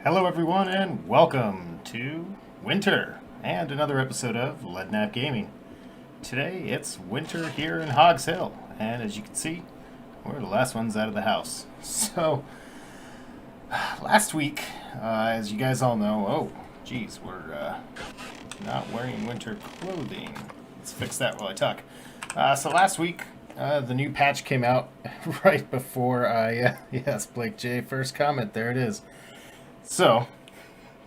Hello everyone and welcome to winter and another episode of Leadnap Gaming. Today it's winter here in Hogs Hill, and as you can see, we're the last ones out of the house. So, last week, as you guys all know, we're not wearing winter clothing. Let's fix that while I talk. So last week, the new patch came out right before I, yes, Blake J, first comment, there it is. So,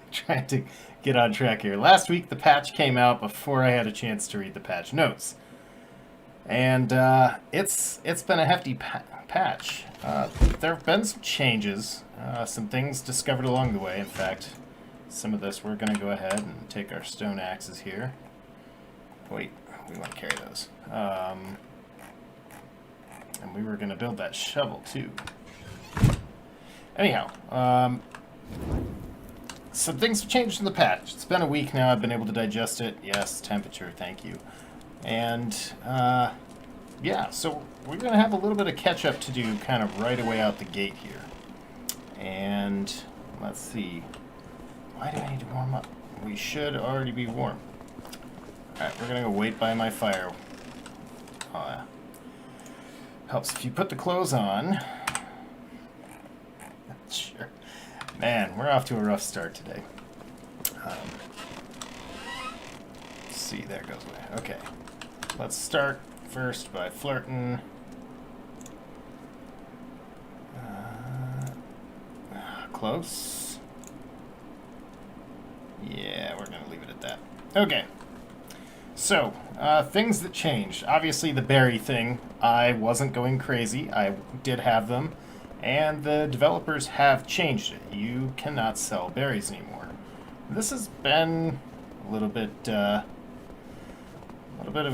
trying to get on track here. Last week, the patch came out before I had a chance to read the patch notes. And it's been a hefty patch. There have been some changes, some things discovered along the way. In fact, some of this we're going to go ahead and take our stone axes here. Wait, we want to carry those. And we were going to build that shovel too. Anyhow, some things have changed in the patch. It's been a week now. I've been able to digest it. Yes, temperature, thank you. And, yeah, so we're going to have a little bit of catch-up to do kind of right away out the gate here. And, let's see. Why do I need to warm up? We should already be warm. Alright, we're going to go wait by my fire. Helps if you put the clothes on. Sure. Man, we're off to a rough start today. Let's see, there goes away. Okay. Let's start first by flirting. Close. Yeah, we're going to leave it at that. Okay. So, things that changed. Obviously, the berry thing, I wasn't going crazy. I did have them. And the developers have changed it. You cannot sell berries anymore. This has been a little bit of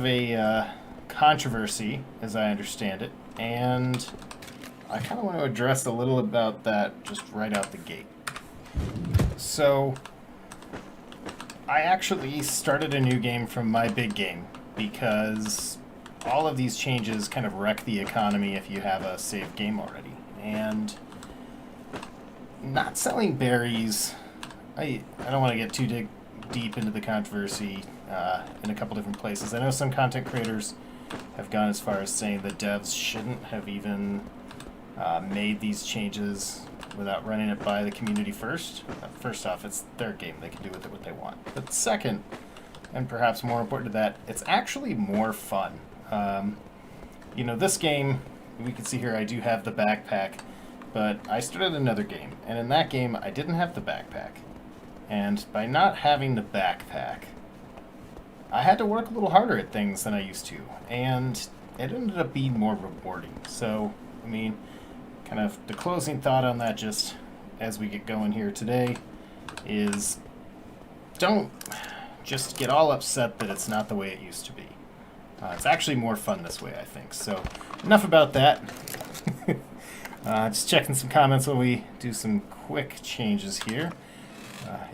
a controversy, as I understand it, and I kind of want to address a little about that just right out the gate. So, I actually started a new game from my big game because all of these changes kind of wreck the economy if you have a saved game already. And not selling berries, I don't want to get too deep into the controversy in a couple different places. I know some content creators have gone as far as saying that devs shouldn't have even made these changes without running it by the community first. First off, it's their game. They can do with it what they want. But second, and perhaps more important to that, it's actually more fun. You know, this game, we can see here I do have the backpack, but I started another game, and in that game I didn't have the backpack. And by not having the backpack, I had to work a little harder at things than I used to, and it ended up being more rewarding. So, I mean, kind of the closing thought on that, just as we get going here today, is don't just get all upset that it's not the way it used to be. It's actually more fun this way, I think. So, enough about that. Just checking some comments while we do some quick changes here.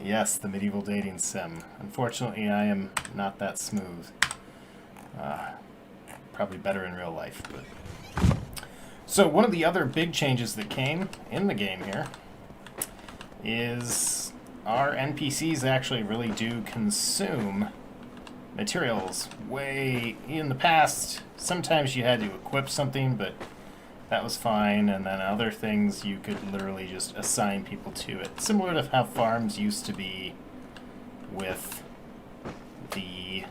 Yes, the medieval dating sim. Unfortunately, I am not that smooth. Probably better in real life. But so, one of the other big changes that came in the game here is our NPCs actually really do consume materials. Way in the past, sometimes you had to equip something, but that was fine, and then other things you could literally just assign people to it. Similar to how farms used to be with the...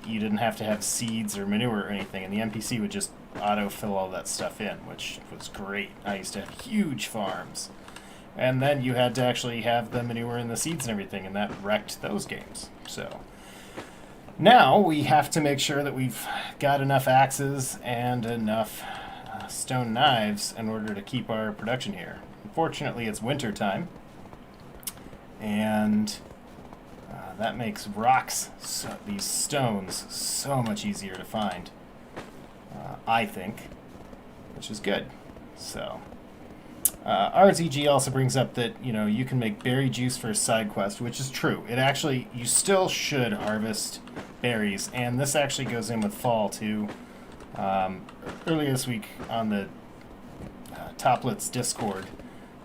you didn't have to have seeds or manure or anything, and the NPC would just auto-fill all that stuff in, which was great. I used to have huge farms. And then you had to actually have the manure and the seeds and everything, and that wrecked those games. So now we have to make sure that we've got enough axes and enough stone knives in order to keep our production here. Unfortunately, it's winter time, and that makes rocks, these stones, so much easier to find, I think, which is good. So, RZG also brings up that, you know, you can make berry juice for a side quest, which is true. It actually, you still should harvest berries, and this actually goes in with fall too. Earlier this week on the Toplets Discord,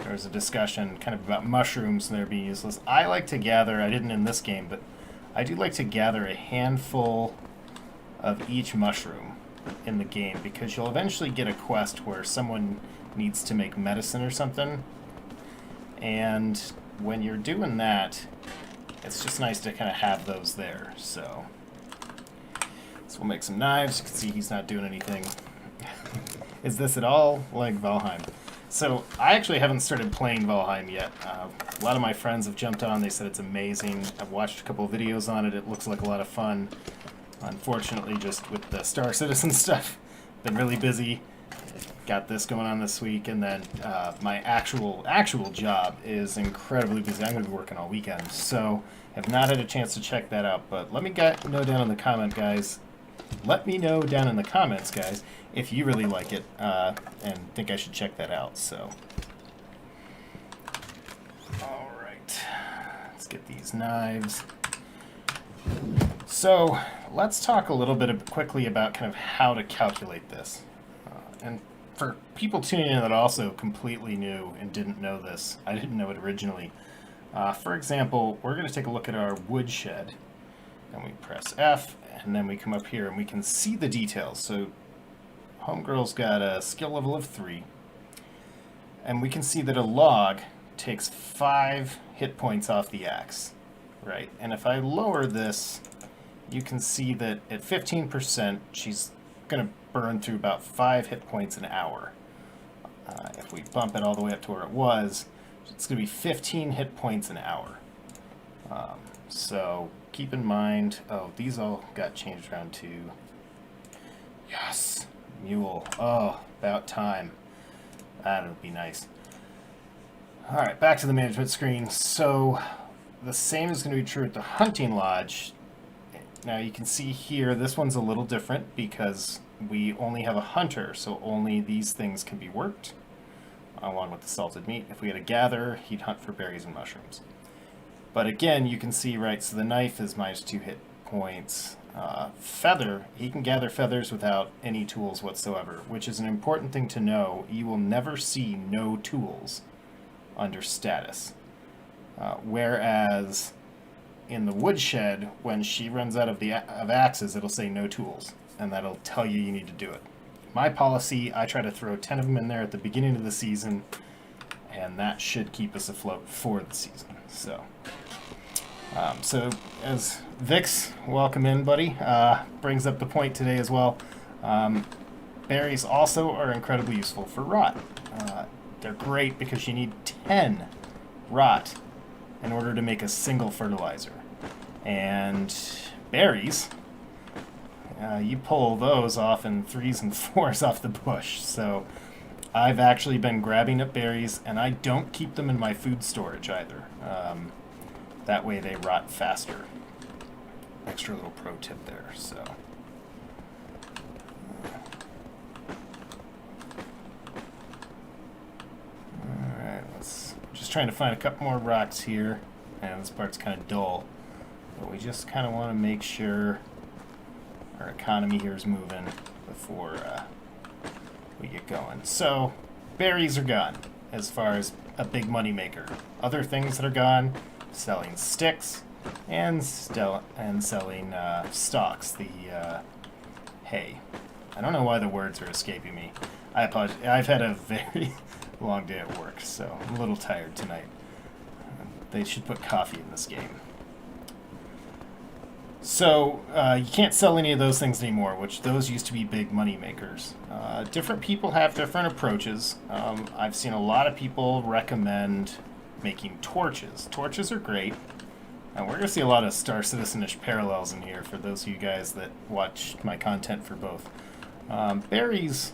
there was a discussion kind of about mushrooms and they're being useless. I like to gather, I didn't in this game, but I do like to gather a handful of each mushroom in the game, because you'll eventually get a quest where someone needs to make medicine or something, and when you're doing that, it's just nice to kind of have those there. So we'll make some knives. You can see he's not doing anything. Is this at all like Valheim? So I actually haven't started playing Valheim yet. A lot of my friends have jumped on. They said it's amazing. I've watched a couple of videos on it. It looks like a lot of fun. Unfortunately, just with the Star Citizen stuff, been really busy. Got this going on this week, and then my actual job is incredibly busy. I'm going to be working all weekend, so have not had a chance to check that out. But let me know down in the comment, guys. Let me know down in the comments, guys, if you really like it and think I should check that out. So, all right, let's get these knives. So let's talk a little bit quickly about kind of how to calculate this. And for people tuning in that are also completely new and didn't know this, I didn't know it originally. For example, we're going to take a look at our woodshed, and we press F, and then we come up here and we can see the details. So Homegirl's got a skill level of 3, and we can see that a log takes 5 hit points off the axe, right? And if I lower this, you can see that at 15%, she's going to burn through about 5 hit points an hour. If we bump it all the way up to where it was, it's going to be 15 hit points an hour. So keep in mind, oh, these all got changed around to, yes, mule. Oh, about time. That would be nice. All right, back to the management screen. So the same is going to be true at the hunting lodge. Now you can see here, this one's a little different because we only have a hunter, so only these things can be worked, along with the salted meat. If we had a gatherer, he'd hunt for berries and mushrooms. But again, you can see, right, so the knife is minus 2 hit points. Feather, he can gather feathers without any tools whatsoever, which is an important thing to know. You will never see no tools under status. Whereas in the woodshed, when she runs out of axes, it'll say no tools, and that'll tell you need to do it. My policy, I try to throw 10 of them in there at the beginning of the season, and that should keep us afloat for the season. So as Vix, welcome in, buddy, brings up the point today as well. Berries also are incredibly useful for rot. They're great because you need 10 rot in order to make a single fertilizer. And berries, you pull those off in 3s and 4s off the bush. So I've actually been grabbing up berries, and I don't keep them in my food storage either. That way they rot faster. Extra little pro tip there. So alright, just trying to find a couple more rocks here. And this part's kind of dull, but we just kind of want to make sure our economy here is moving before we get going. So berries are gone as far as a big money maker. Other things that are gone: selling sticks and selling stalks, the hay. I don't know why the words are escaping me. I apologize. I've had a very long day at work, so I'm a little tired tonight. They should put coffee in this game. So you can't sell any of those things anymore, which those used to be big money makers. Different people have different approaches. I've seen a lot of people recommend making torches. Torches are great. And we're going to see a lot of Star Citizen-ish parallels in here for those of you guys that watch my content for both. Berries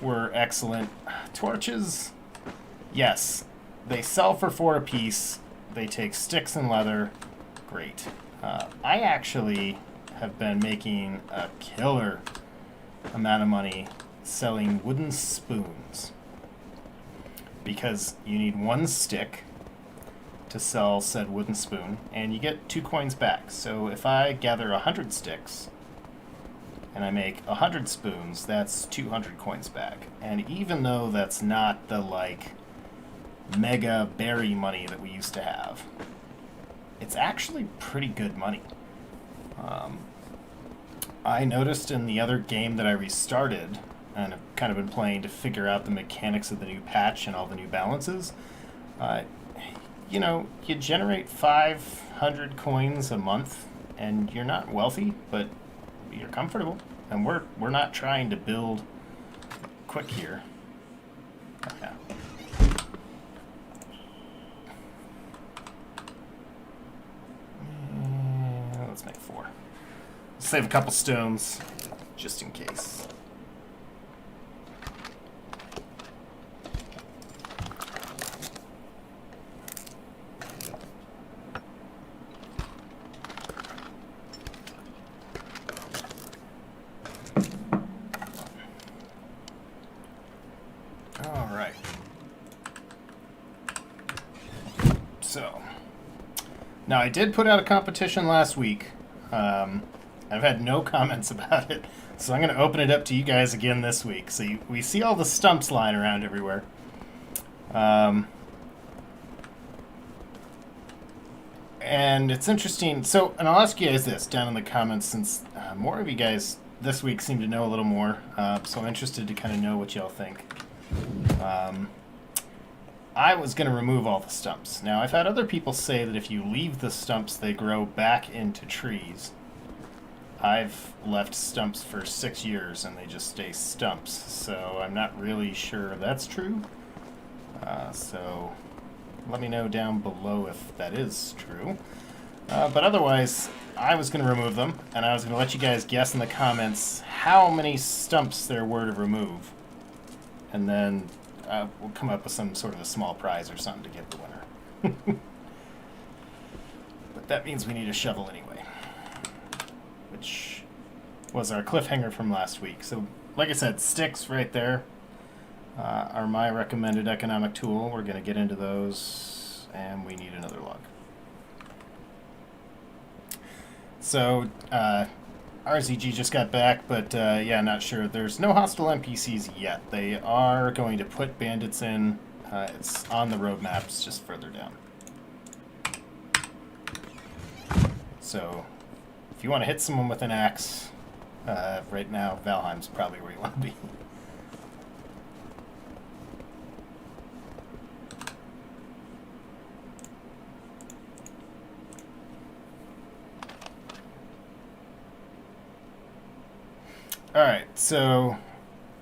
were excellent. Torches, yes, they sell for 4 apiece. They take sticks and leather. Great. I actually have been making a killer amount of money selling wooden spoons, because you need 1 stick to sell said wooden spoon, and you get 2 coins back. So if I gather 100 sticks and I make 100 spoons, that's 200 coins back. And even though that's not the mega berry money that we used to have. It's actually pretty good money. I noticed in the other game that I restarted, and have kind of been playing to figure out the mechanics of the new patch and all the new balances, you know, you generate 500 coins a month, and you're not wealthy, but you're comfortable. And we're not trying to build quick here. Yeah. Let's make 4. Save a couple stones, just in case. All right. So, now I did put out a competition last week. I've had no comments about it, so I'm going to open it up to you guys again this week. So we see all the stumps lying around everywhere. And it's interesting. So, and I'll ask you guys this down in the comments, since more of you guys this week seem to know a little more. So I'm interested to kind of know what y'all think. I was going to remove all the stumps. Now, I've had other people say that if you leave the stumps, they grow back into trees. I've left stumps for 6 years and they just stay stumps, so I'm not really sure that's true. So let me know down below if that is true. But otherwise, I was going to remove them, and I was going to let you guys guess in the comments how many stumps there were to remove. And then we'll come up with some sort of a small prize or something to give the winner. But that means we need a shovel anyway, which was our cliffhanger from last week. So, like I said, sticks right there are my recommended economic tool. We're going to get into those, and we need another log. So, RZG just got back, but yeah, not sure. There's no hostile NPCs yet. They are going to put bandits in. It's on the roadmaps just further down. So, if you want to hit someone with an axe, right now, Valheim's probably where you want to be. Alright, so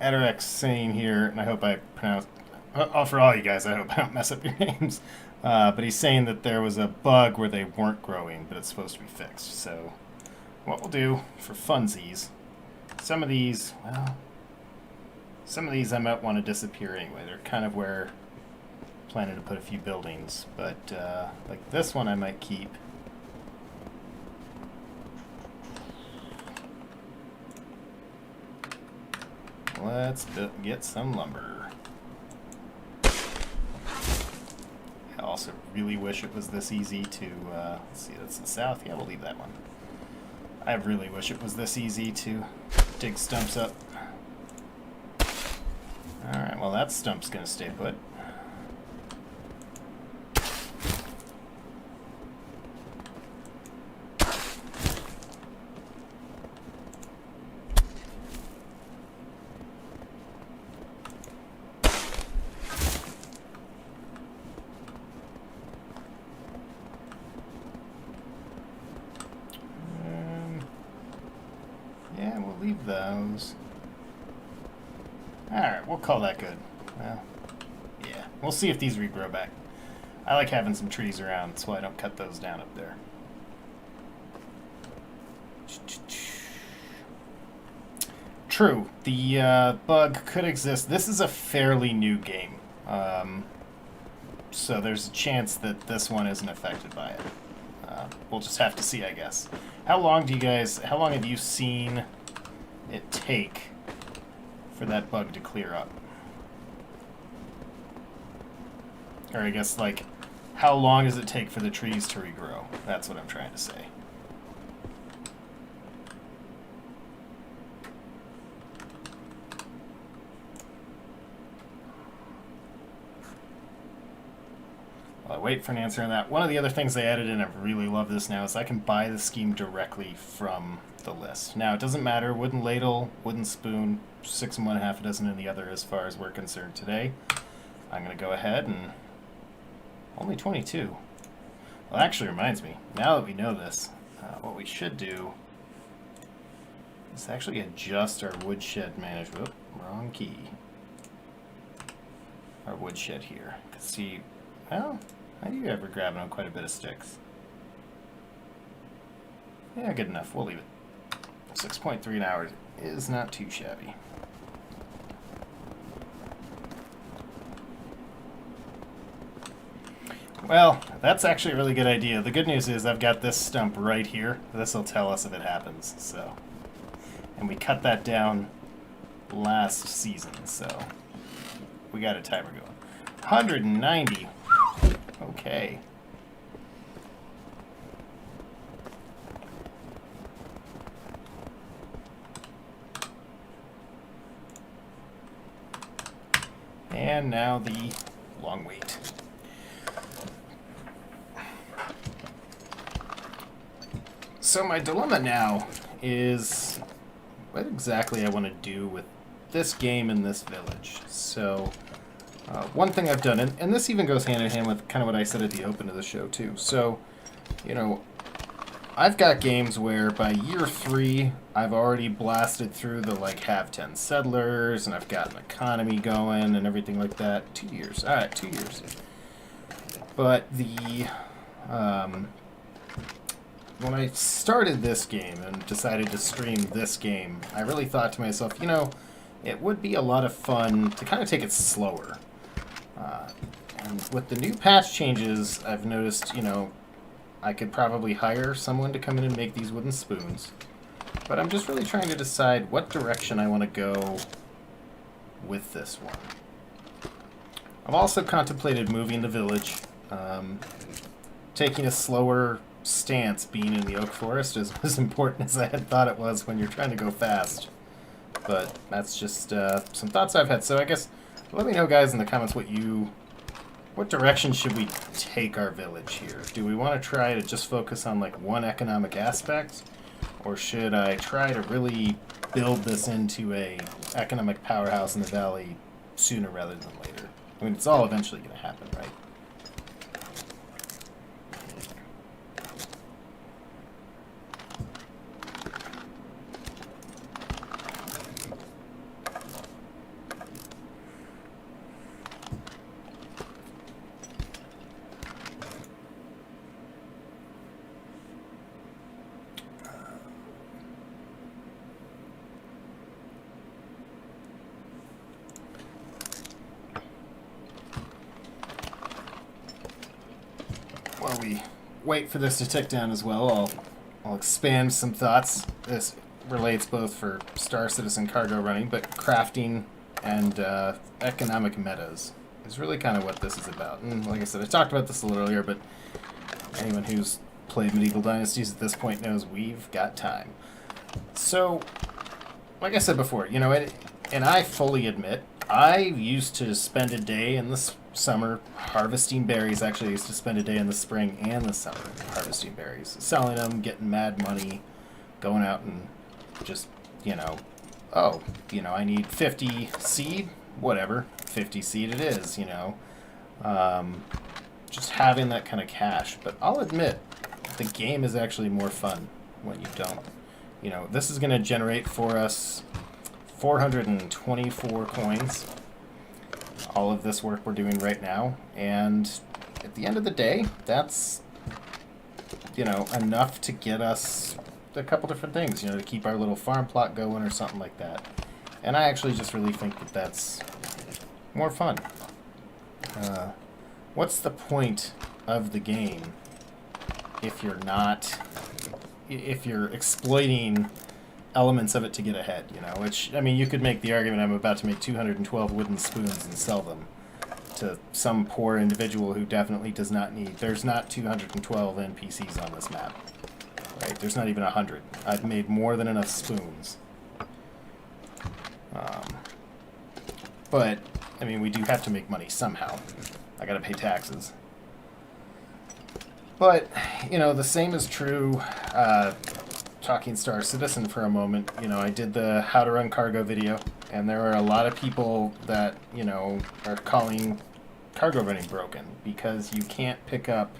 Adarex saying here, and I hope I pronounce, for all you guys, I hope I don't mess up your names, but he's saying that there was a bug where they weren't growing, but it's supposed to be fixed. So what we'll do for funsies, some of these, well, some of these I might want to disappear anyway. They're kind of where I'm planning to put a few buildings, but like this one I might keep. Let's get some lumber. I also really wish it was this easy to, let's see, that's the south. Yeah, we'll leave that one. I really wish it was this easy to dig stumps up. Alright, well that stump's gonna stay put. Yeah, we'll leave those. Alright, we'll call that good. Well, yeah. We'll see if these regrow back. I like having some trees around, so I don't cut those down up there. True, the bug could exist. This is a fairly new game. So there's a chance that this one isn't affected by it. We'll just have to see, I guess. How long have you seen it take for that bug to clear up? Or I guess, like, how long does it take for the trees to regrow? That's what I'm trying to say. While I wait for an answer on that, one of the other things they added in, I really love this now, is I can buy the scheme directly from the list. Now, it doesn't matter, wooden ladle, wooden spoon, 6 in one, half a dozen in the other as far as we're concerned today. I'm going to go ahead and... only 22. Well, that actually reminds me, now that we know this, what we should do is actually adjust our woodshed management. Wrong key. Our woodshed here. See, well, I do ever grabbing on quite a bit of sticks. Yeah, good enough. We'll leave it. 6.3 an hour is not too shabby. Well, that's actually a really good idea. The good news is I've got this stump right here. This will tell us if it happens. So, and we cut that down last season, so we got a timer going. 190. Okay. And now the long wait. So my dilemma now is what exactly I want to do with this game in this village. So one thing I've done, and this even goes hand in hand with kind of what I said at the open of the show too. So, you know, I've got games where by year 3, I've already blasted through the like have 10 settlers, and I've got an economy going and everything like that. 2 years. All right, 2 years. But the when I started this game and decided to stream this game, I really thought to myself, you know, it would be a lot of fun to kind of take it slower. And with the new patch changes, I've noticed, you know, I could probably hire someone to come in and make these wooden spoons. But I'm just really trying to decide what direction I want to go with this one. I've also contemplated moving the village, taking a slower stance. Being in the oak forest is as important as I had thought it was when you're trying to go fast. But that's just some thoughts I've had. So I guess let me know, guys, in the comments what direction should we take our village here? Do we want to try to just focus on like one economic aspect, or should I try to really build this into a economic powerhouse in the valley sooner rather than later? I mean, it's all eventually going to happen, right? While we wait for this to tick down as well, I'll expand some thoughts. This relates both for Star Citizen cargo running, but crafting and economic metas is really kind of what this is about. And like I said, I talked about this a little earlier, but anyone who's played medieval dynasties at this point knows we've got time. So, like I said before, you know, and I fully admit, I used to spend a day in the summer harvesting berries. Actually, I used to spend a day in the spring and the summer harvesting berries, selling them, getting mad money, going out and just, you know, oh, you know, I need 50 seed, whatever, 50 seed it is, you know. Just having that kind of cash. But I'll admit, the game is actually more fun when you don't. You know, this is going to generate for us 424 coins. All of this work we're doing right now, and at the end of the day, that's, you know, enough to get us a couple different things, you know, to keep our little farm plot going or something like that. And I actually just really think that that's more fun. What's the point of the game if you're not, if you're exploiting elements of it to get ahead, you know? Which, I mean, you could make the argument I'm about to make 212 wooden spoons and sell them to some poor individual who definitely does not need. There's not 212 NPCs on this map, right? There's not even 100. I've made more than enough spoons. But, I mean, we do have to make money somehow. I gotta pay taxes. But, you know, the same is true, talking Star Citizen for a moment. You know, I did the How to Run Cargo video, and there are a lot of people that, you know, are calling cargo running broken because you can't pick up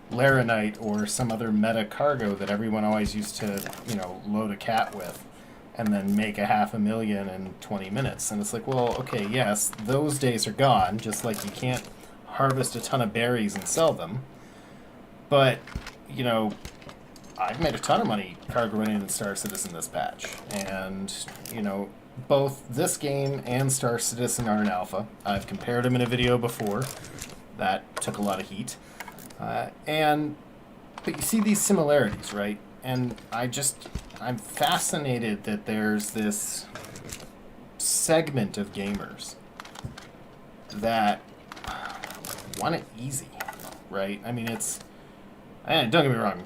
Laranite or some other meta cargo that everyone always used to, you know, load a cat with and then make $500,000 in 20 minutes. And it's like, well, okay, yes, those days are gone, just like you can't harvest a ton of berries and sell them. But, you know, I've made a ton of money cargo running in Star Citizen this patch. And, you know, both this game and Star Citizen are in alpha. I've compared them in a video before. That took a lot of heat. But you see these similarities, right? And I'm fascinated that there's this segment of gamers that want it easy, right? I mean, and don't get me wrong,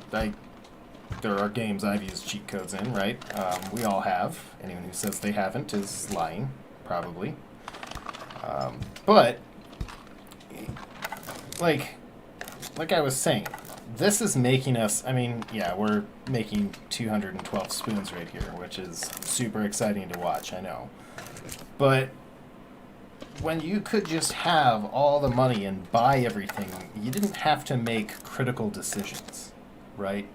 there are games I've used cheat codes in, right? We all have. Anyone who says they haven't is lying, probably. But, like I was saying, this is making us, I mean, yeah, we're making 212 spoons right here, which is super exciting to watch, I know. But when you could just have all the money and buy everything, you didn't have to make critical decisions, right?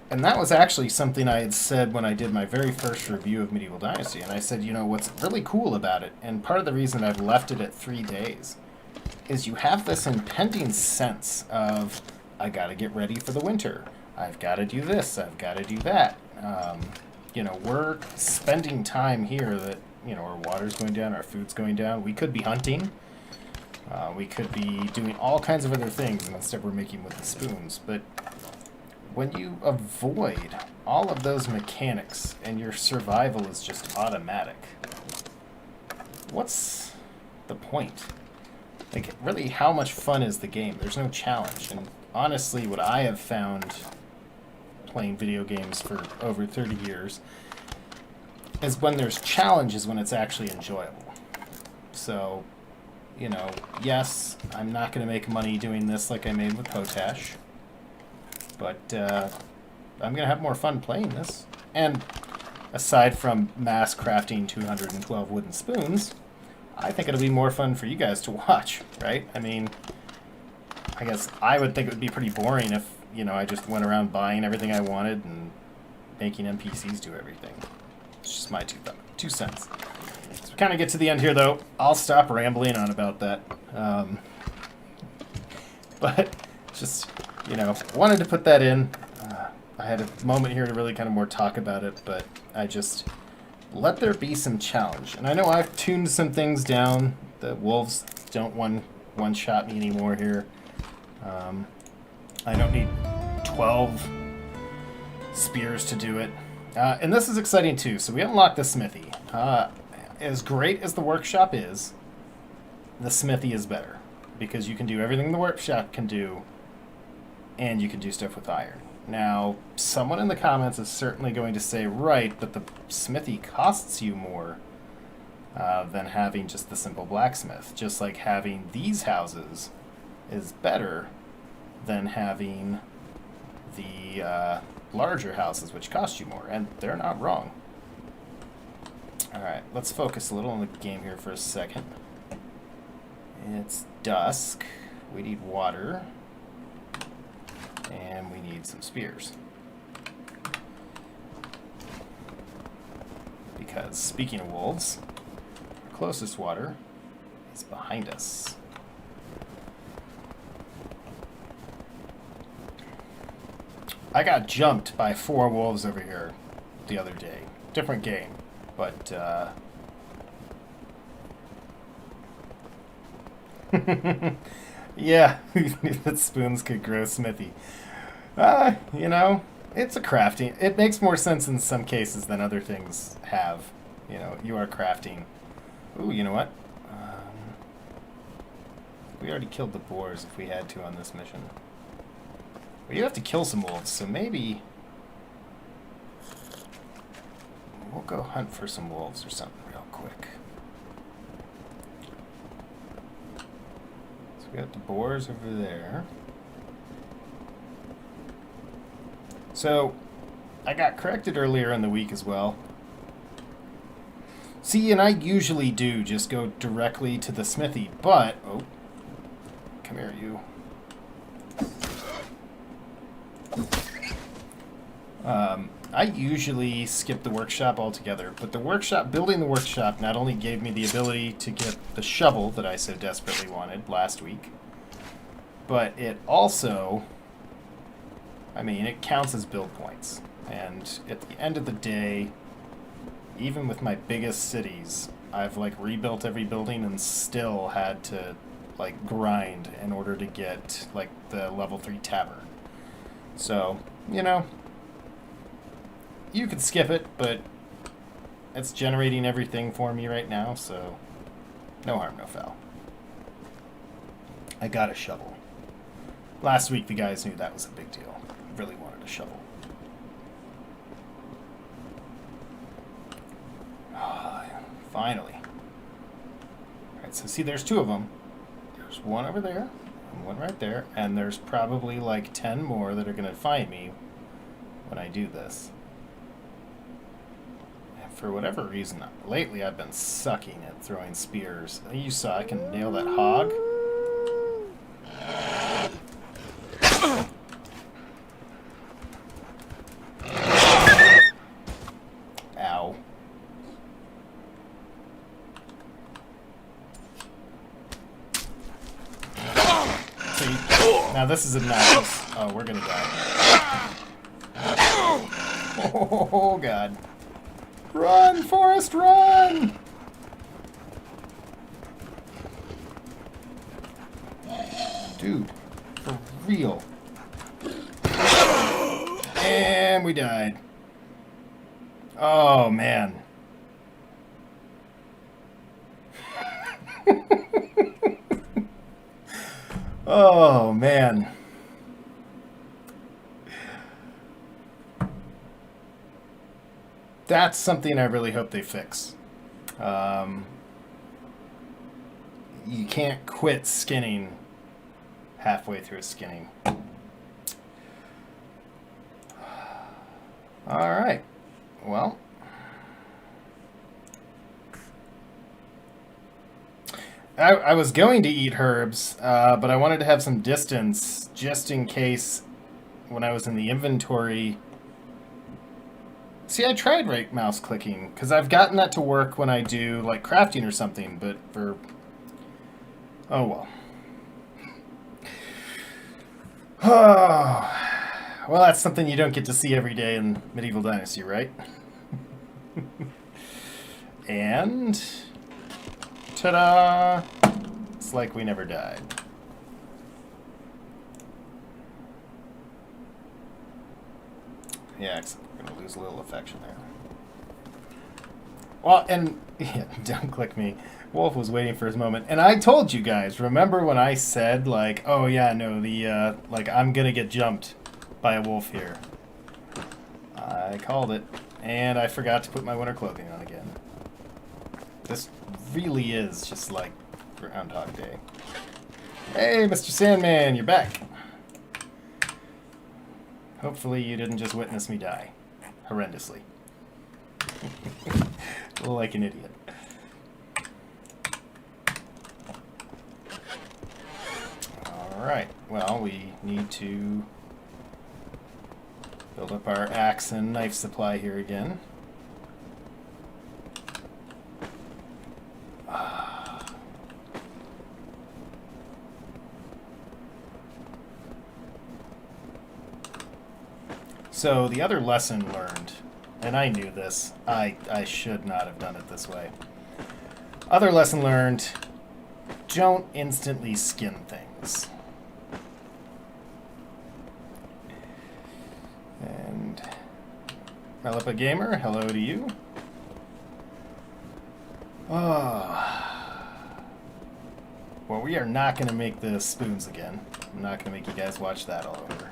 And that was actually something I had said when I did my very first review of Medieval Dynasty. And I said, you know, what's really cool about it, and part of the reason I've left it at 3 days, is you have this impending sense of, I gotta get ready for the winter. I've gotta do this, I've gotta do that. You know, we're spending time here that, you know, our water's going down, our food's going down. We could be hunting. We could be doing all kinds of other things, and instead we're making with the spoons. But when you avoid all of those mechanics and your survival is just automatic, what's the point? Like, really, how much fun is the game? There's no challenge. And honestly, what I have found playing video games for over 30 years is when there's challenge is when it's actually enjoyable. So, you know, yes, I'm not going to make money doing this like I made with Potash, but I'm going to have more fun playing this. And aside from mass crafting 212 wooden spoons, I think it'll be more fun for you guys to watch, right? I mean, I guess I would think it would be pretty boring if, you know, I just went around buying everything I wanted and making NPCs do everything. It's just my 2 cents. So we kind of get to the end here, though. I'll stop rambling on about that. But just, you know, wanted to put that in. I had a moment here to really kind of more talk about it, but I just let there be some challenge. And I know I've tuned some things down. The wolves don't one-shot me anymore here. I don't need 12 spears to do it. And this is exciting too. So we unlocked the smithy. As great as the workshop is, the smithy is better. Because you can do everything the workshop can do, and you can do stuff with iron. Now, someone in the comments is certainly going to say, right, but the smithy costs you more than having just the simple blacksmith. Just like having these houses is better than having the larger houses, which cost you more. And they're not wrong. Alright, let's focus a little on the game here for a second. It's dusk. We need water. And we need some spears. Because, speaking of wolves, our closest water is behind us. I got jumped by 4 wolves over here the other day. Different game, but yeah, that spoons could grow smithy. You know, it's a crafting. It makes more sense in some cases than other things have. You know, you are crafting. Ooh, you know what? We already killed the boars if we had to on this mission. But you have to kill some wolves, so maybe we'll go hunt for some wolves or something real quick. So we got the boars over there. So, I got corrected earlier in the week as well. See, and I usually do just go directly to the smithy, but... Oh. Come here, you. I usually skip the workshop altogether, but building the workshop not only gave me the ability to get the shovel that I so desperately wanted last week, but it also, I mean, it counts as build points. And at the end of the day, even with my biggest cities, I've like rebuilt every building and still had to like grind in order to get like the level 3 tavern. So, you know, you could skip it, but it's generating everything for me right now, so no harm, no foul. I got a shovel. Last week the guys knew that was a big deal. Really wanted a shovel. Finally. Alright, so see, there's 2 of them. There's one over there, and one right there, and there's probably like 10 more that are going to find me when I do this. And for whatever reason, lately I've been sucking at throwing spears. You saw I can nail that hog. Ow. Now this is obnoxious. Oh, we're gonna die. Oh, God. Run, Forrest, run! Dude, for real. And we died. Oh, man. Oh, man. That's something I really hope they fix. You can't quit skinning halfway through skinning. All right. Well. I was going to eat herbs, but I wanted to have some distance just in case when I was in the inventory. See, I tried right mouse clicking because I've gotten that to work when I do like crafting or something, but for... Oh, well. Oh, well, that's something you don't get to see every day in Medieval Dynasty, right? And... Ta-da! It's like we never died. Yeah, except we're going to lose a little affection there. Well, and... Yeah, don't click me. Wolf was waiting for his moment. And I told you guys, remember when I said, like, oh yeah, no, the, like, I'm going to get jumped by a wolf here. I called it. And I forgot to put my winter clothing on again. This really is just like Groundhog Day. Hey, Mr. Sandman, you're back. Hopefully you didn't just witness me die. Horrendously. Like an idiot. Alright, well, we need to build up our axe and knife supply here again. So the other lesson learned, and I knew this, I should not have done it this way. Other lesson learned, don't instantly skin things. And Melipa Gamer, hello to you. Oh. Well, we are not going to make the spoons again. I'm not going to make you guys watch that all over.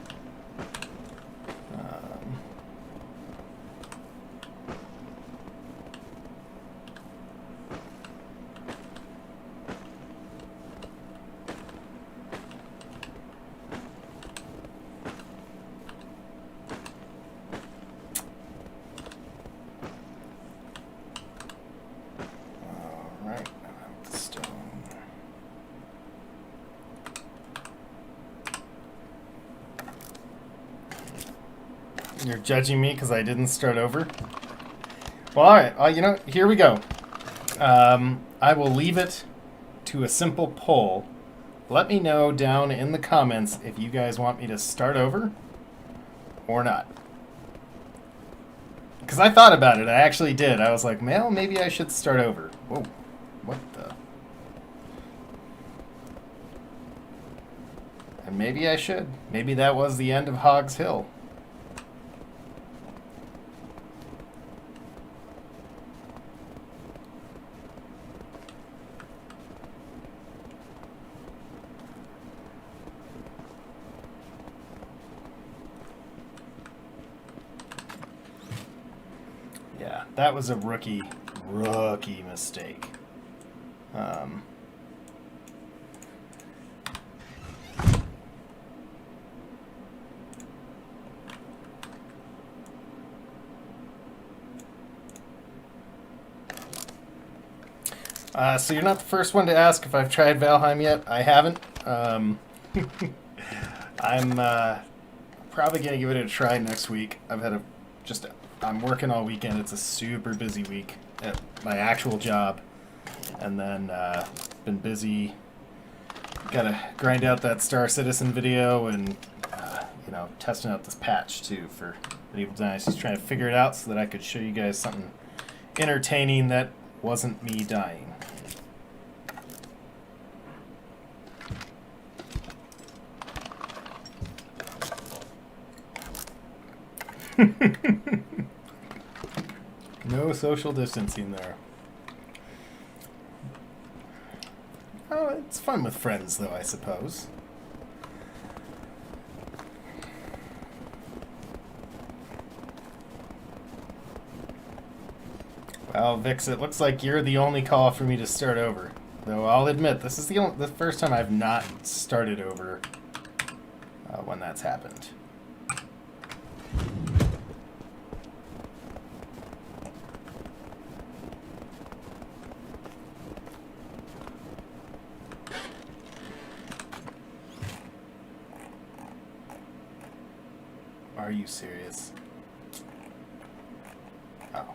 You're judging me because I didn't start over? Well, alright. You know, here we go. I will leave it to a simple poll. Let me know down in the comments if you guys want me to start over or not. Because I thought about it. I actually did. I was like, well, maybe I should start over. Whoa. What the? And maybe I should. Maybe that was the end of Hogs Hill. Yeah, that was a rookie mistake. So you're not the first one to ask if I've tried Valheim yet. I haven't. I'm probably gonna give it a try next week. I'm working all weekend. It's a super busy week at my actual job, and then been busy. Gotta grind out that Star Citizen video, and you know, testing out this patch too for Medieval Dynasty. Just trying to figure it out so that I could show you guys something entertaining that wasn't me dying. No social distancing there. Oh, it's fun with friends, though, I suppose. Well, Vix, it looks like you're the only call for me to start over. Though I'll admit, this is the first time I've not started over when that's happened. Are you serious? Oh.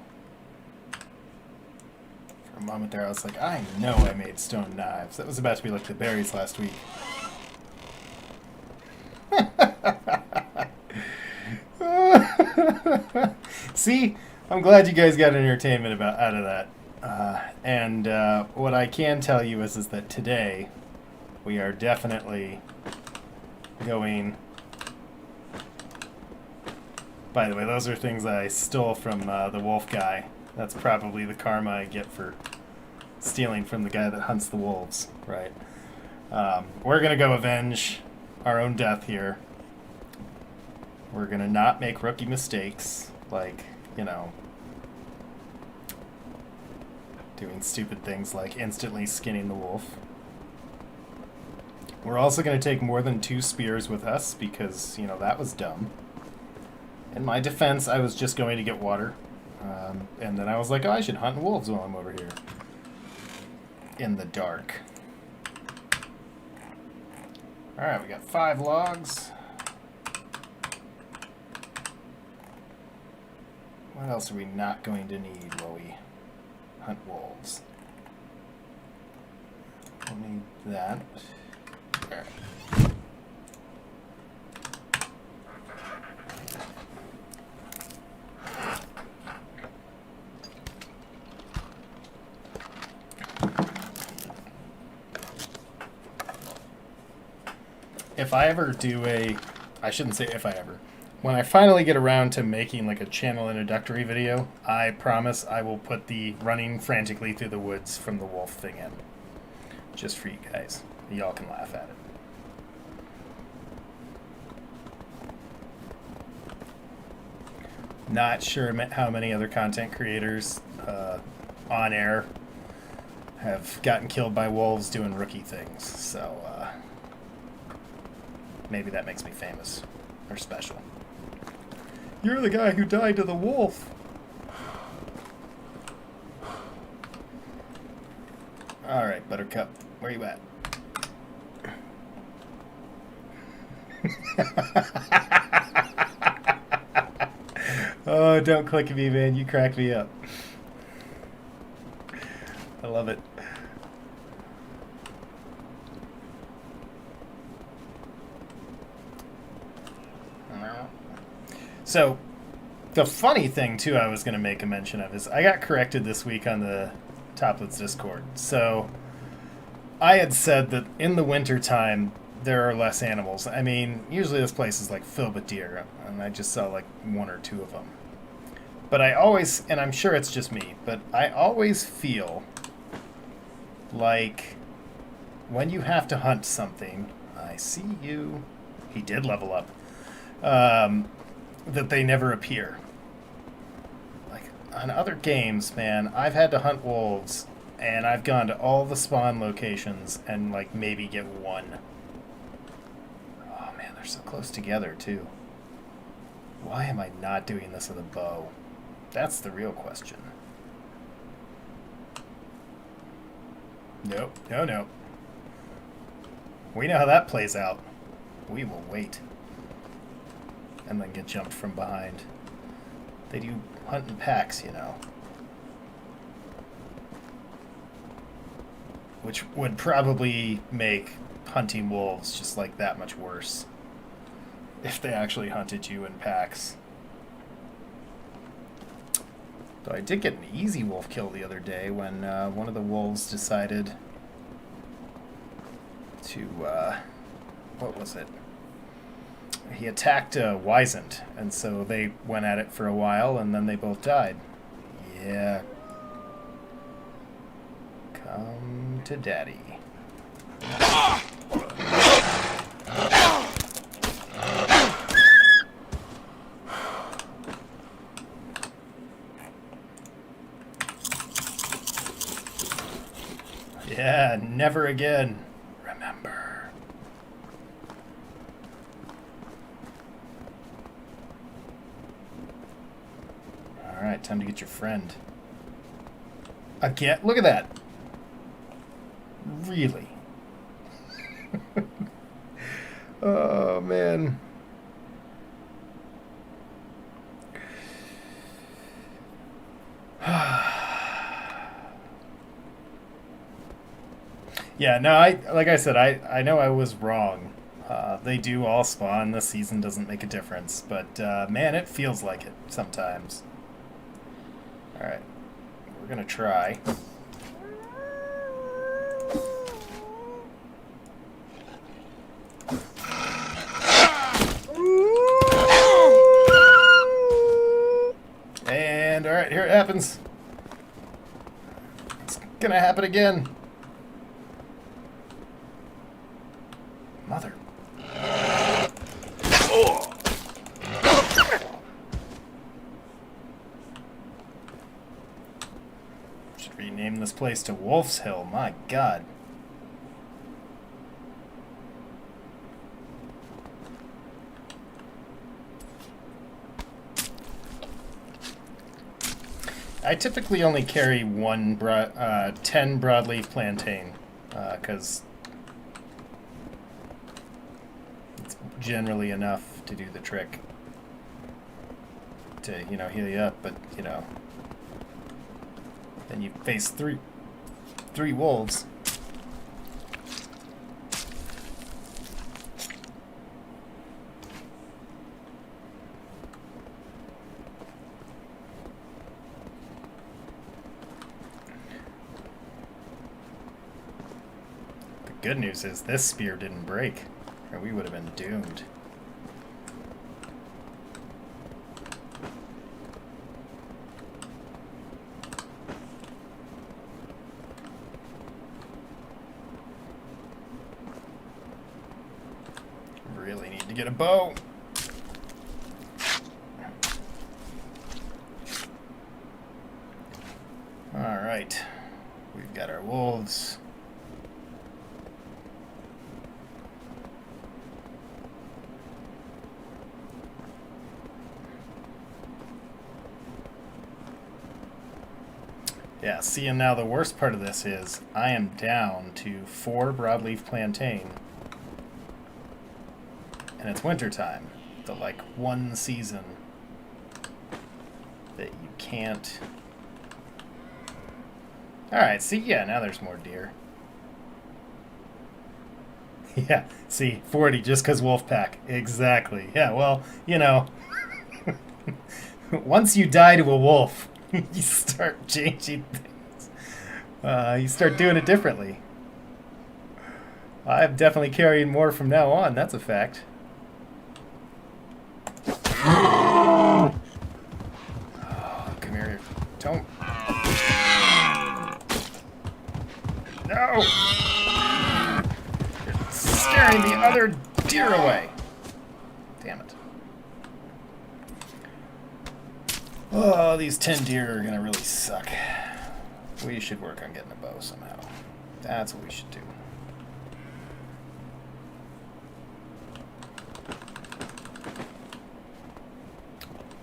For a moment there, I was like, I know I made stone knives. That was about to be like the berries last week. See? I'm glad you guys got entertainment out of that. And what I can tell you is that today we are definitely going... By the way, those are things I stole from the wolf guy. That's probably the karma I get for stealing from the guy that hunts the wolves, right? We're going to go avenge our own death here. We're going to not make rookie mistakes, like, you know, doing stupid things like instantly skinning the wolf. We're also going to take more than 2 spears with us because, you know, that was dumb. In my defense, I was just going to get water. And then I was like, oh, I should hunt wolves while I'm over here. In the dark. Alright, we got 5 logs. What else are we not going to need while we hunt wolves? We'll need that. Alright. If I ever do I shouldn't say if I ever. When I finally get around to making like a channel introductory video, I promise I will put the running frantically through the woods from the wolf thing in. Just for you guys. Y'all can laugh at it. Not sure how many other content creators on air have gotten killed by wolves doing rookie things, so maybe that makes me famous or special. You're the guy who died to the wolf. Alright, Buttercup, where you at? Oh, don't click me, man. You cracked me up. I love it. So, the funny thing, too, I was going to make a mention of is I got corrected this week on the Toplets Discord. So, I had said that in the wintertime, there are less animals. I mean, usually this place is like filled with deer, and I just saw like 1 or 2 of them. But I always, and I'm sure it's just me, but I always feel like when you have to hunt something, I see you, he did level up, that they never appear. Like, on other games, man, I've had to hunt wolves, and I've gone to all the spawn locations and, like, maybe get one. Oh, man, they're so close together, too. Why am I not doing this with a bow? That's the real question. Nope. No, no. We know how that plays out. We will wait. And then get jumped from behind. They do hunt in packs, you know. Which would probably make hunting wolves just like that much worse. If they actually hunted you in packs. Though I did get an easy wolf kill the other day when one of the wolves decided to, what was it? He attacked Wizened, and so they went at it for a while, and then they both died. Yeah. Come to daddy. Yeah, never again. Remember. Alright, time to get your friend. Again? Look at that. Really? Oh, man. Yeah, no, like I said, I know I was wrong. They do all spawn. This season doesn't make a difference. But, man, it feels like it sometimes. Alright. We're going to try. And, alright, here it happens. It's going to happen again. Mother. Should rename this place to Wolf's Hill. My God. I typically only carry 10 broadleaf plantain, because it's generally enough to do the trick to, you know, heal you up, but, you know, then you face three wolves. Good news is this spear didn't break, or we would have been doomed. Really need to get a bow. All right, we've got our wolves. Yeah, see, and now the worst part of this is I am down to 4 broadleaf plantain. And it's wintertime. The, like, one season that you can't... Alright, see, yeah, now there's more deer. Yeah, see, 40 just because wolf pack. Exactly. Yeah, well, you know, once you die to a wolf, you start changing things. You start doing it differently. I'm definitely carrying more from now on, that's a fact. Oh, come here. Don't. No! You're scaring the other deer away. Damn it. Oh, these 10 deer are gonna really suck. We should work on getting a bow somehow. That's what we should do.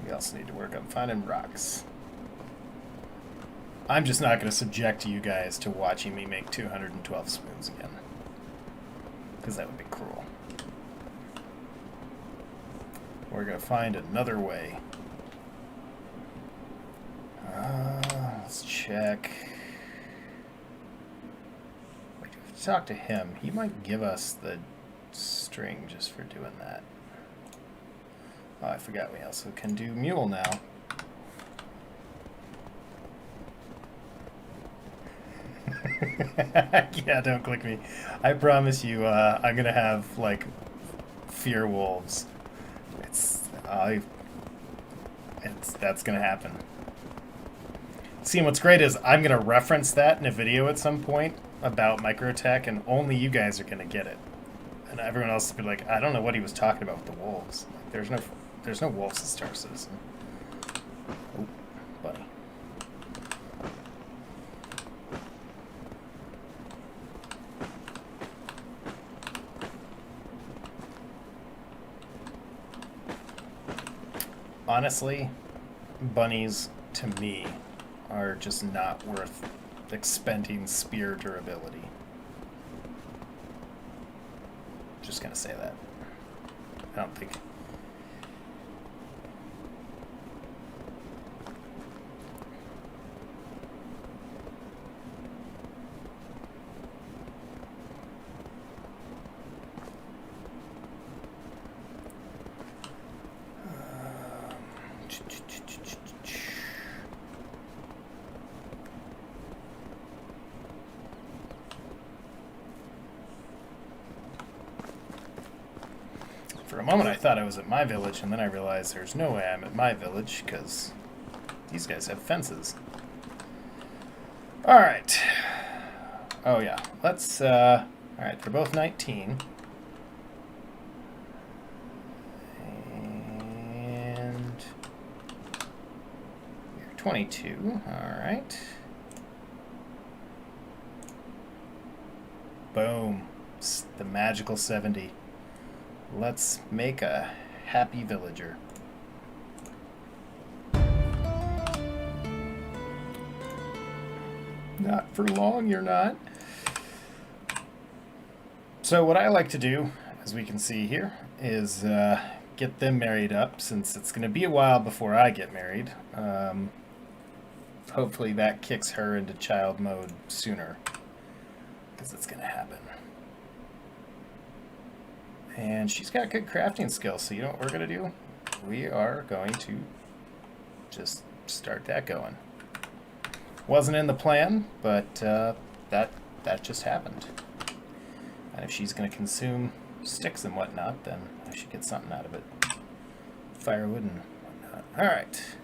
We also need to work on finding rocks. I'm just not going to subject you guys to watching me make 212 spoons again. Because that would be cruel. We're going to find another way. Let's check. Wait, if we talk to him, he might give us the string just for doing that. Oh, I forgot we also can do mule now. Yeah, don't click me. I promise you, I'm gonna have like fear wolves. That's gonna happen. See, what's great is I'm gonna reference that in a video at some point about microtech, and only you guys are gonna get it, and everyone else will be like, I don't know what he was talking about with the wolves. Like, there's no wolves in Star Citizen. Oh, buddy. Honestly, bunnies, to me, are just not worth expending spear durability. Just gonna say that. I don't think... For a moment I thought I was at my village, and then I realized there's no way I'm at my village, because these guys have fences. Alright. Oh yeah, let's, alright, they're both 19. And... you're 22, alright. Boom. The magical 70. Let's make a happy villager. Not for long, you're not. So what I like to do, as we can see here, is get them married up, since it's going to be a while before I get married. Hopefully that kicks her into child mode sooner, because it's going to happen. And she's got good crafting skills, so you know what we're going to do? We are going to just start that going. Wasn't in the plan, but that just happened. And if she's going to consume sticks and whatnot, then I should get something out of it. Firewood and whatnot. Alright.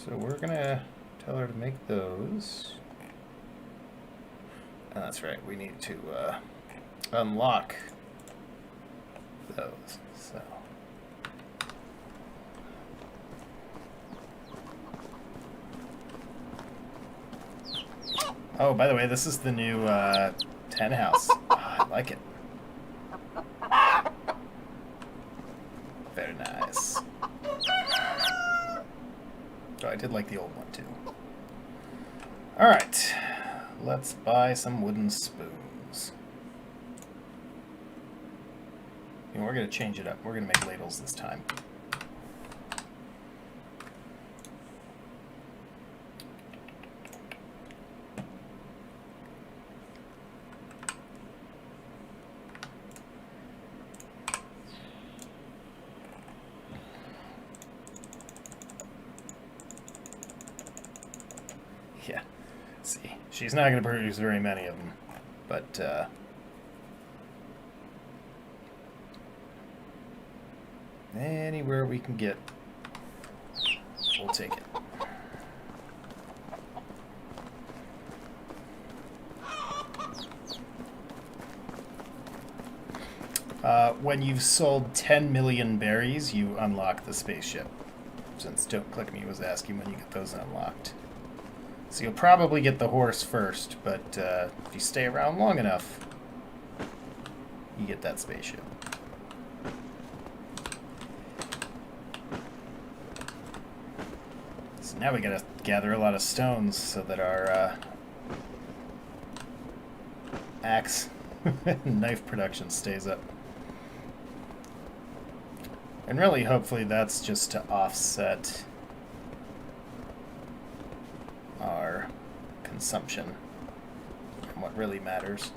So we're gonna tell her to make those. Oh, that's right, we need to unlock those. So oh, by the way, this is the new 10 house. Oh, I like it. Very nice. Oh, I did like the old one too. Alright, let's buy some wooden spoons. You know, we're going to change it up. We're going to make ladles this time. Yeah. Let's see. She's not going to produce very many of them, but anywhere we can get, we'll take it. When you've sold 10 million berries, you unlock the spaceship. Since Don't Click Me was asking when you get those unlocked. So you'll probably get the horse first, but if you stay around long enough, you get that spaceship. So now we gotta gather a lot of stones so that our axe and knife production stays up. And really, hopefully that's just to offset our consumption and what really matters.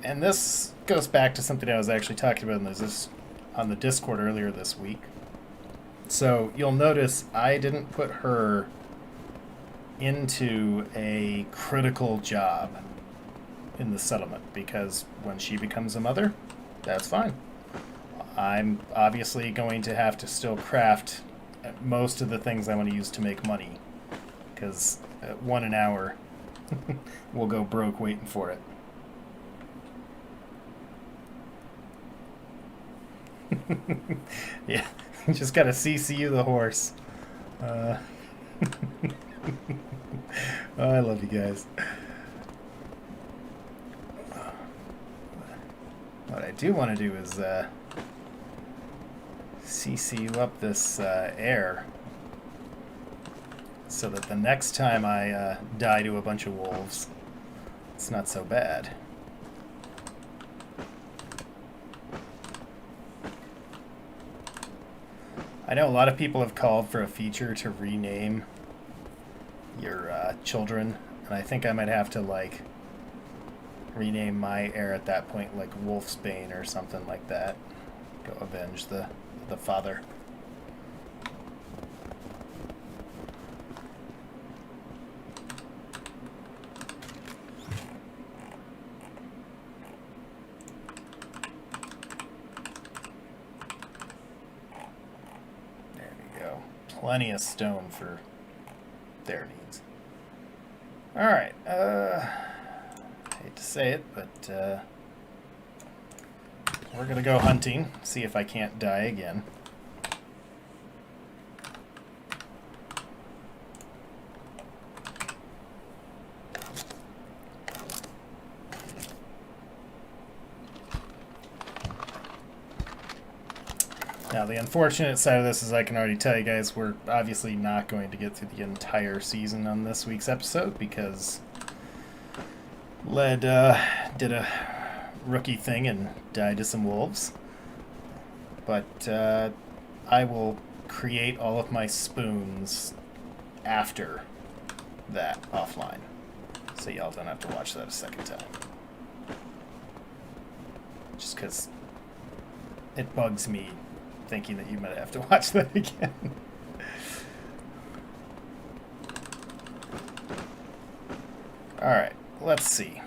And this goes back to something I was actually talking about on the Discord earlier this week. So you'll notice I didn't put her into a critical job in the settlement because when she becomes a mother, that's fine. I'm obviously going to have to still craft most of the things I want to use to make money, because at 1 an hour, we'll go broke waiting for it. Yeah, just gotta CCU the horse. Oh, I love you guys. What I do want to do is CCU up this air so that the next time I die to a bunch of wolves, it's not so bad. I know a lot of people have called for a feature to rename your children, and I think I might have to like rename my heir at that point like Wolfsbane or something like that. Go avenge the father. There we go. Plenty of stone for their needs. Alright, hate to say it, but we're gonna go hunting, see if I can't die again. Now, the unfortunate side of this is I can already tell you guys we're obviously not going to get through the entire season on this week's episode because Led did a rookie thing and died to some wolves. But I will create all of my spoons after that offline, so y'all don't have to watch that a second time. Just because it bugs me thinking that you might have to watch that again. Alright, let's see.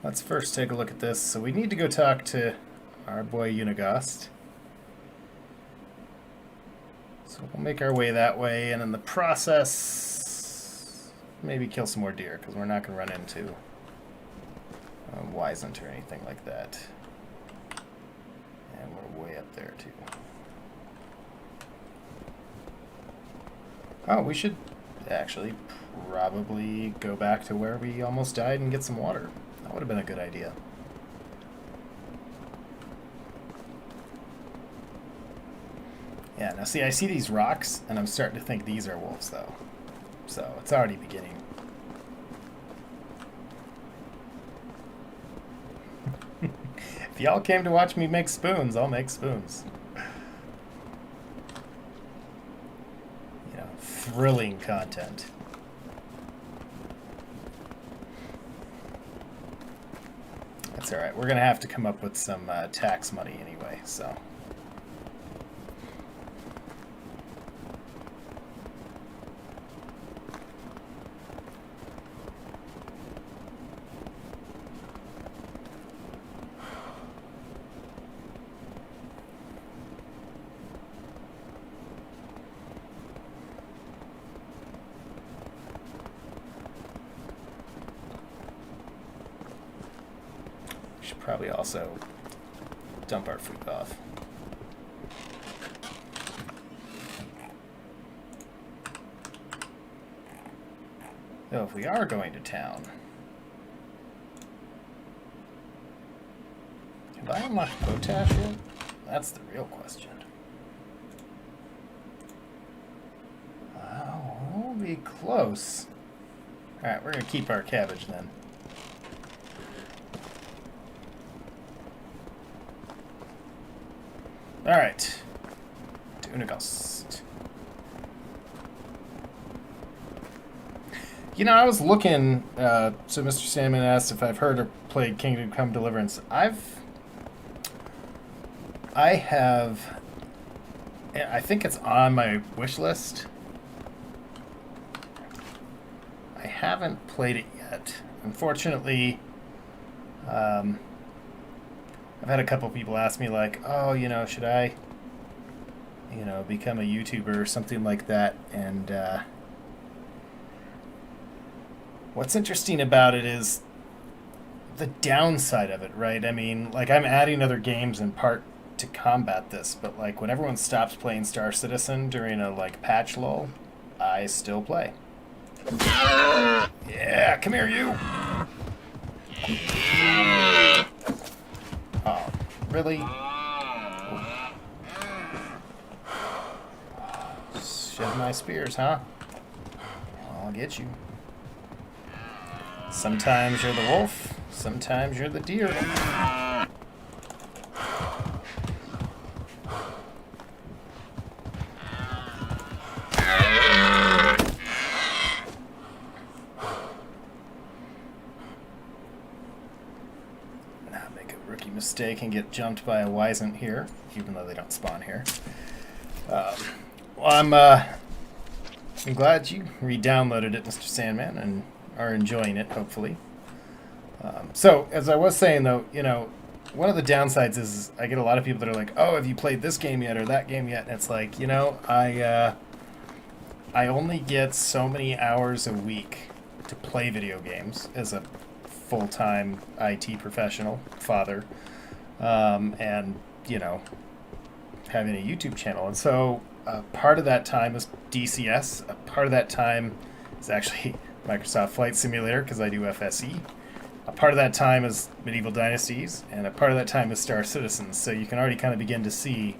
Let's first take a look at this. So we need to go talk to our boy Unigast. So we'll make our way that way, and in the process, maybe kill some more deer, because we're not going to run into Wisent or anything like that. And we're way up there, too. Oh, we should actually probably go back to where we almost died and get some water. That would have been a good idea. Yeah, now see, I see these rocks, and I'm starting to think these are wolves, though. So, it's already beginning. If y'all came to watch me make spoons, I'll make spoons. You know, thrilling content. That's alright. We're going to have to come up with some tax money anyway, so... Probably also dump our food off. Though if we are going to town, have I unlocked potash yet? That's the real question. We'll be close. Alright, we're going to keep our cabbage then. Alright. Tunagust. You know, I was looking, so Mr. Salmon asked if I've heard or played Kingdom Come Deliverance. I have, I think it's on my wish list. I haven't played it yet. Unfortunately, I've had a couple people ask me like, oh, you know, should I, you know, become a YouTuber or something like that? And what's interesting about it is the downside of it, right? I mean, like, I'm adding other games in part to combat this, but like when everyone stops playing Star Citizen during a like patch lull, I still play. Yeah, come here, you. Oh, really? Oh. Shove my spears, huh? I'll get you. Sometimes you're the wolf, sometimes you're the deer. Mistake and get jumped by a Wisent here, even though they don't spawn here. Well, I'm glad you re-downloaded it, Mr. Sandman, and are enjoying it, hopefully. So, as I was saying, though, you know, one of the downsides is I get a lot of people that are like, oh, have you played this game yet or that game yet? And it's like, you know, I only get so many hours a week to play video games as a full-time IT professional, father, and, you know, having a YouTube channel. And so part of that time is DCS. A part of that time is actually Microsoft Flight Simulator, because I do FSE. A part of that time is Medieval Dynasties, and a part of that time is Star Citizen. So you can already kind of begin to see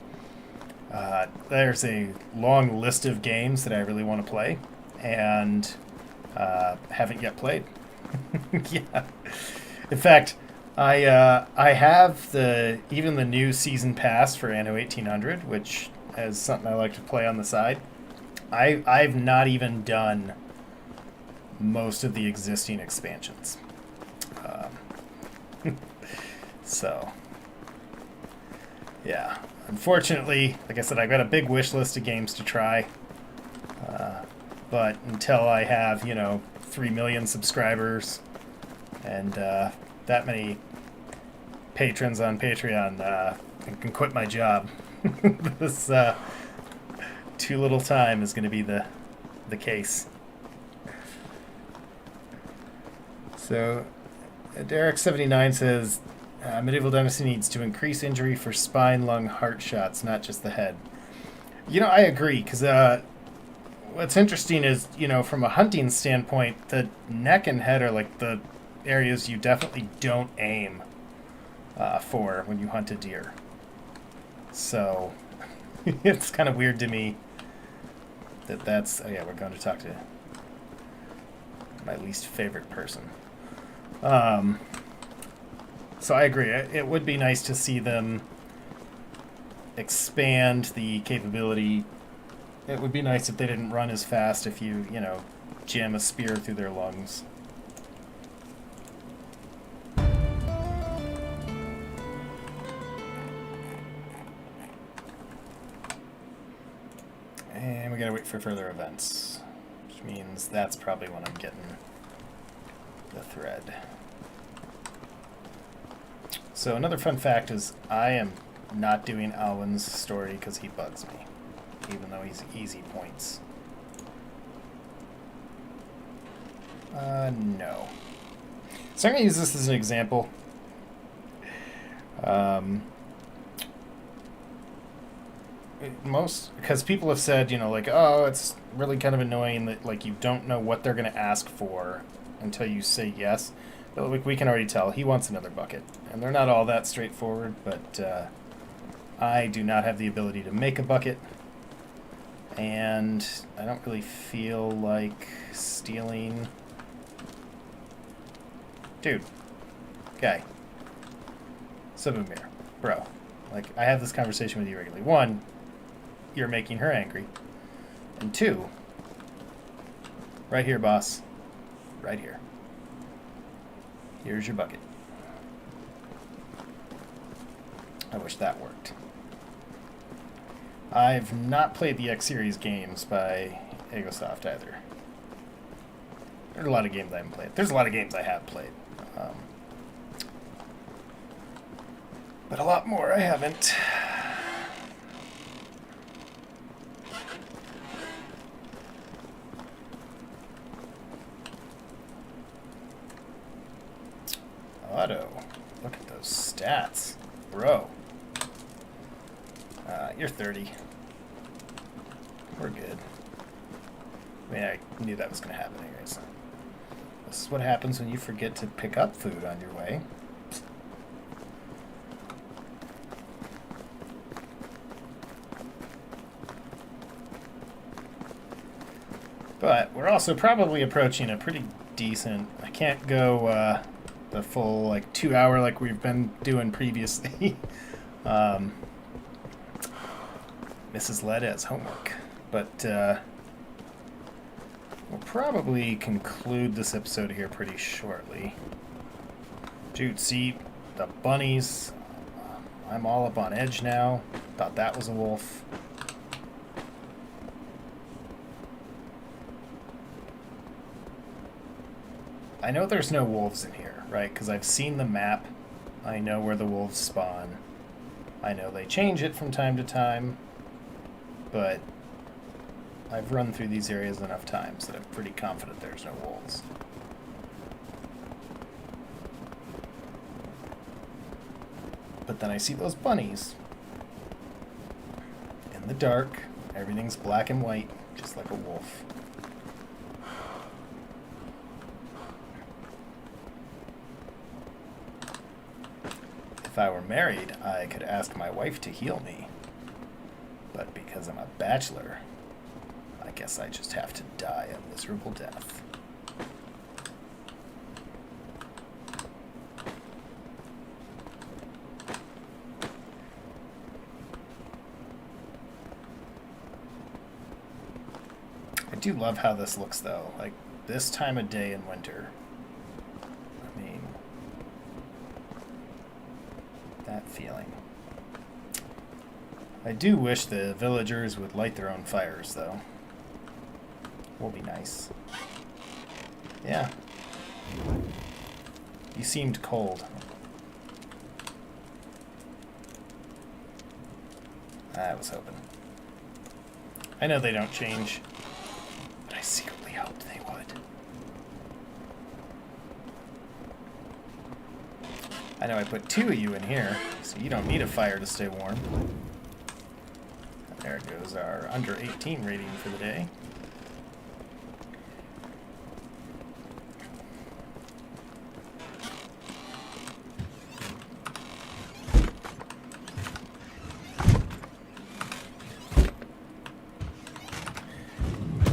there's a long list of games that I really want to play, and haven't yet played. Yeah. In fact, I have even the new season pass for Anno 1800, which is something I like to play on the side. I've not even done most of the existing expansions. So, yeah. Unfortunately, like I said, I've got a big wish list of games to try. But until I have, you know, 3 million subscribers and that many patrons on Patreon, I can quit my job. This too little time is going to be the case. So, Derek79 says, Medieval Dynasty needs to increase injury for spine, lung, heart shots, not just the head. You know, I agree, because what's interesting is, you know, from a hunting standpoint, the neck and head are like the areas you definitely don't aim for when you hunt a deer. So, it's kind of weird to me that's... Oh yeah, we're going to talk to my least favorite person. So I agree. It would be nice to see them expand the capability. It would be nice if they didn't run as fast if you jam a spear through their lungs. And we gotta wait for further events, which means that's probably when I'm getting the thread. So another fun fact is I am not doing Alwyn's story because he bugs me, even though he's easy points. No. So I'm going to use this as an example. Because people have said, like, oh, it's really kind of annoying that, like, you don't know what they're going to ask for until you say yes. But like, we can already tell he wants another bucket. And they're not all that straightforward, but I do not have the ability to make a bucket. And I don't really feel like stealing... Dude. Guy. Subamir. Bro. Like, I have this conversation with you regularly. One, you're making her angry. And two, right here, boss. Right here. Here's your bucket. I wish that worked. I've not played the X Series games by Egosoft either. There's a lot of games I haven't played. There's a lot of games I have played. But a lot more I haven't. Auto. Look at those stats. Bro. You're 30. We're good. I mean, I knew that was going to happen anyways. This is what happens when you forget to pick up food on your way. But we're also probably approaching a pretty decent... I can't go the full, like, 2 hour like we've been doing previously. Mrs. Led has homework. But we'll probably conclude this episode here pretty shortly. Dude, see, the bunnies. I'm all up on edge now. Thought that was a wolf. I know there's no wolves in here, right? Because I've seen the map. I know where the wolves spawn. I know they change it from time to time. But I've run through these areas enough times that I'm pretty confident there's no wolves. But then I see those bunnies. In the dark, everything's black and white, just like a wolf. If I were married, I could ask my wife to heal me. But because I'm a bachelor, I guess I just have to die a miserable death. I do love how this looks, though. Like, this time of day in winter. I mean, that feeling. I do wish the villagers would light their own fires, though. Will be nice. Yeah. You seemed cold. I was hoping. I know they don't change, but I secretly hoped they would. I know I put 2 of you in here, so you don't need a fire to stay warm. There goes our under 18 rating for the day.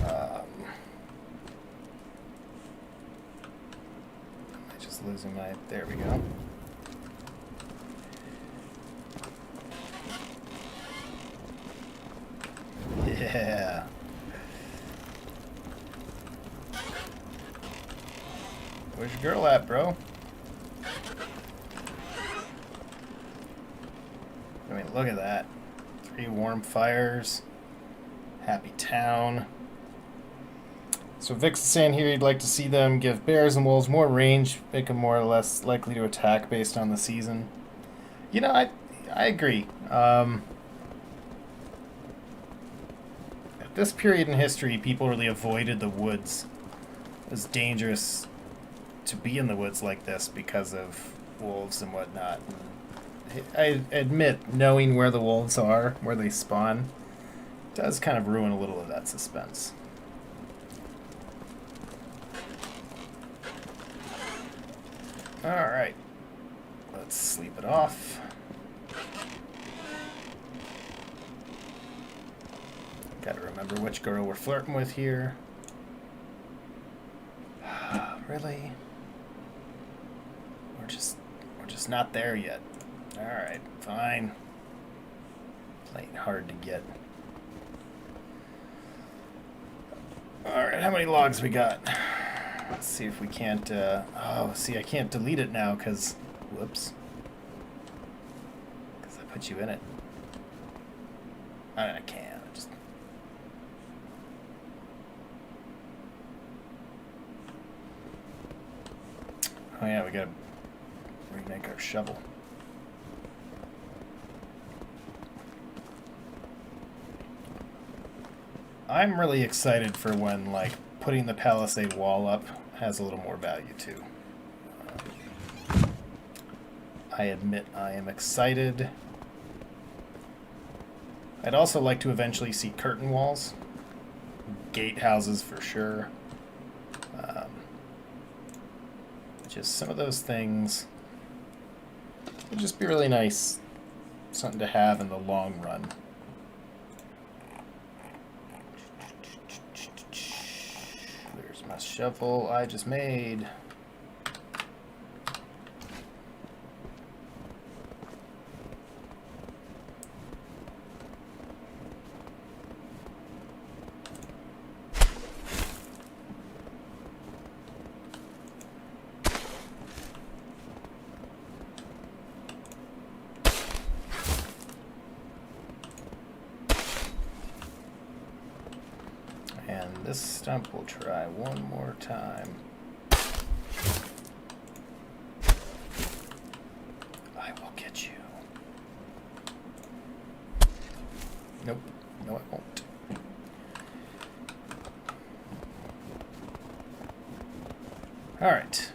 Am I just losing my... There we go. Where's your girl at, bro? I mean, look at that. 3 warm fires. Happy town. So Vic's saying here he'd like to see them give bears and wolves more range, make them more or less likely to attack based on the season. You know, I agree. At this period in history, people really avoided the woods. It was dangerous to be in the woods like this because of wolves and whatnot. And I admit, knowing where the wolves are, where they spawn, does kind of ruin a little of that suspense. Alright, let's sleep it off. Gotta remember which girl we're flirting with here. Really? We're just not there yet. Alright, fine. Playing hard to get. Alright, how many logs we got? Let's see if we can't, oh, see, I can't delete it now, because, whoops. Because I put you in it. I can't, oh yeah, we gotta remake our shovel. I'm really excited for when, like, putting the palisade wall up has a little more value too. I admit I am excited. I'd also like to eventually see curtain walls. Gatehouses for sure. Just some of those things would just be really nice. Something to have in the long run. My shovel I just made. And this stump we'll try one more time. I will get you. Nope. No, I won't. All right.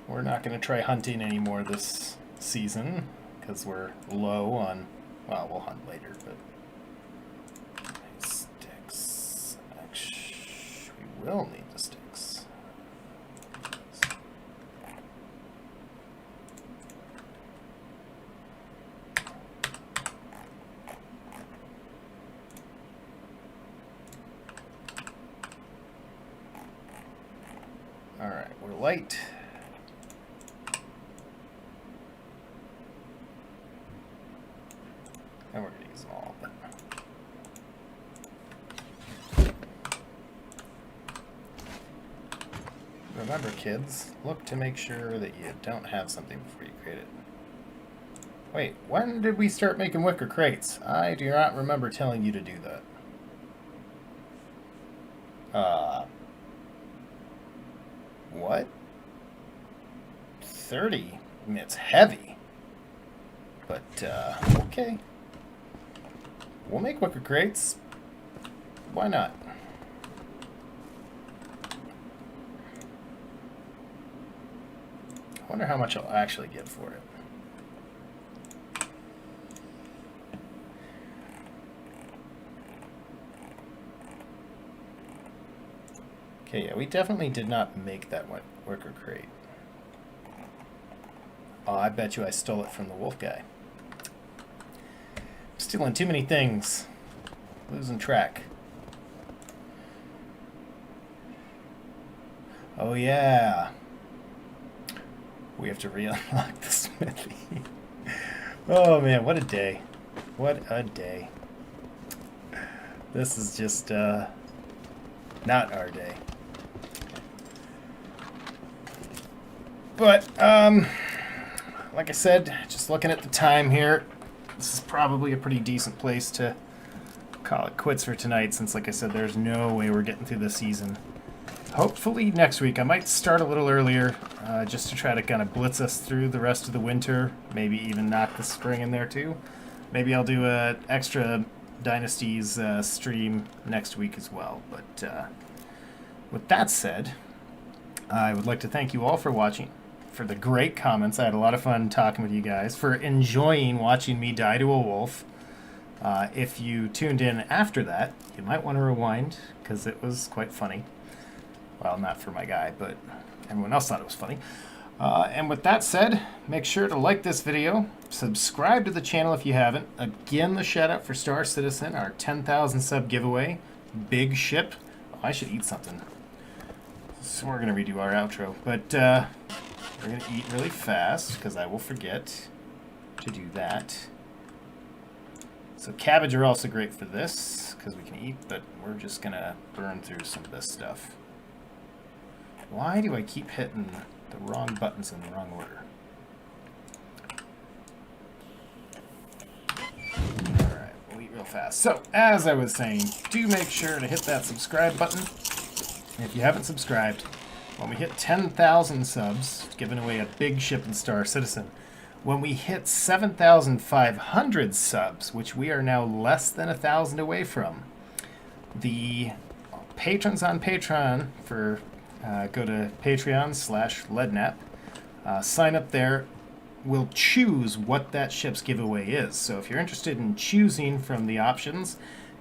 We're not going to try hunting anymore this season because we're low on, well, we'll hunt later, but sticks. Actually, we will need the sticks. All right, we're light. And we're going to use them all. But remember, kids, look to make sure that you don't have something before you create it. Wait, when did we start making wicker crates? I do not remember telling you to do that. What? 30? I mean, it's heavy. But, okay. We'll make wicker crates. Why not? I wonder how much I'll actually get for it. Okay, yeah, we definitely did not make that wicker crate. Oh, I bet you I stole it from the wolf guy. Stealing too many things. Losing track. Oh, yeah. We have to re-unlock the smithy. Oh man, what a day. What a day. This is just not our day. But like I said, just looking at the time here, this is probably a pretty decent place to call it quits for tonight, since like I said, there's no way we're getting through the season. Hopefully next week I might start a little earlier, just to try to kind of blitz us through the rest of the winter, maybe even knock the spring in there too. Maybe I'll do an extra Dynasties stream next week as well. But with that said, I would like to thank you all for watching, for the great comments. I had a lot of fun talking with you guys, for enjoying watching me die to a wolf. If you tuned in after that, you might want to rewind, because it was quite funny. Well, not for my guy, but everyone else thought it was funny. And with that said, make sure to like this video, subscribe to the channel if you haven't. Again, the shout out for Star Citizen, our 10,000 sub giveaway. Big ship. Oh, I should eat something. So we're going to redo our outro. But we're going to eat really fast, because I will forget to do that. So cabbage are also great for this, because we can eat, but we're just going to burn through some of this stuff. Why do I keep hitting the wrong buttons in the wrong order? Alright, we'll eat real fast. So, as I was saying, do make sure to hit that subscribe button. If you haven't subscribed, when we hit 10,000 subs, giving away a big ship in Star Citizen. When we hit 7,500 subs, which we are now less than 1,000 away from, the patrons on Patreon for go to Patreon/Leadnap, sign up there. We'll choose what that ship's giveaway is. So if you're interested in choosing from the options,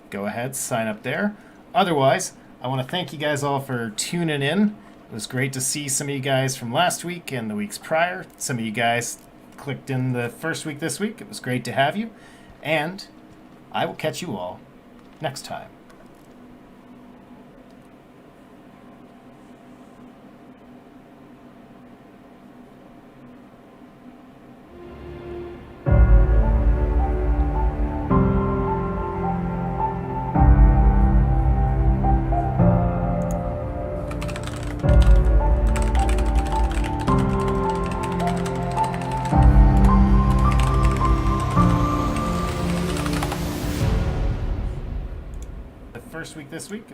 go ahead, sign up there. Otherwise, I want to thank you guys all for tuning in. It was great to see some of you guys from last week and the weeks prior. Some of you guys clicked in the first week this week. It was great to have you. And I will catch you all next time. First week this week.